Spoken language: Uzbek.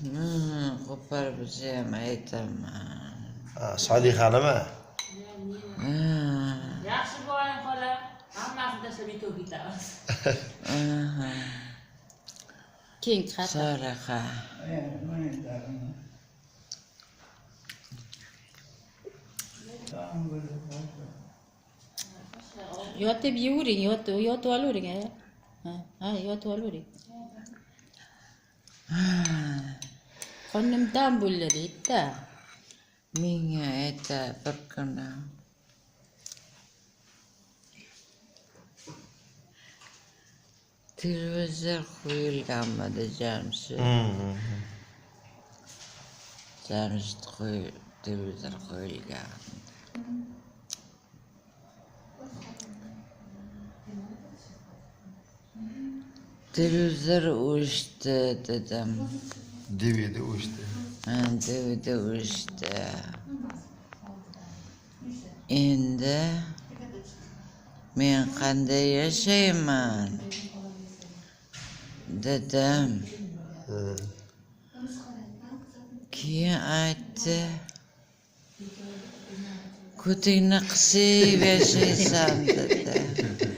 Qo'porib ham aytaman. Solihanimi? Yaxshi bo'ling xola. Hammasini tashlab yetib ketamiz. Keng xat. Soliha. Yotib yeyvering, yotib olavering. Ha, yotib olavering. Qonim dam bo'ladi-da. Menga ayta bir kuni. Televizor qo'yilganmidi Jamshid? Jamshid televizor qo'yilgan. Televizor o'chdi dedim. DVD o'chdi. DVD o'chdi. Endi men qanday yashayman dedim. Keyin aytdi, ko'tingni qisib yashaysan dedi.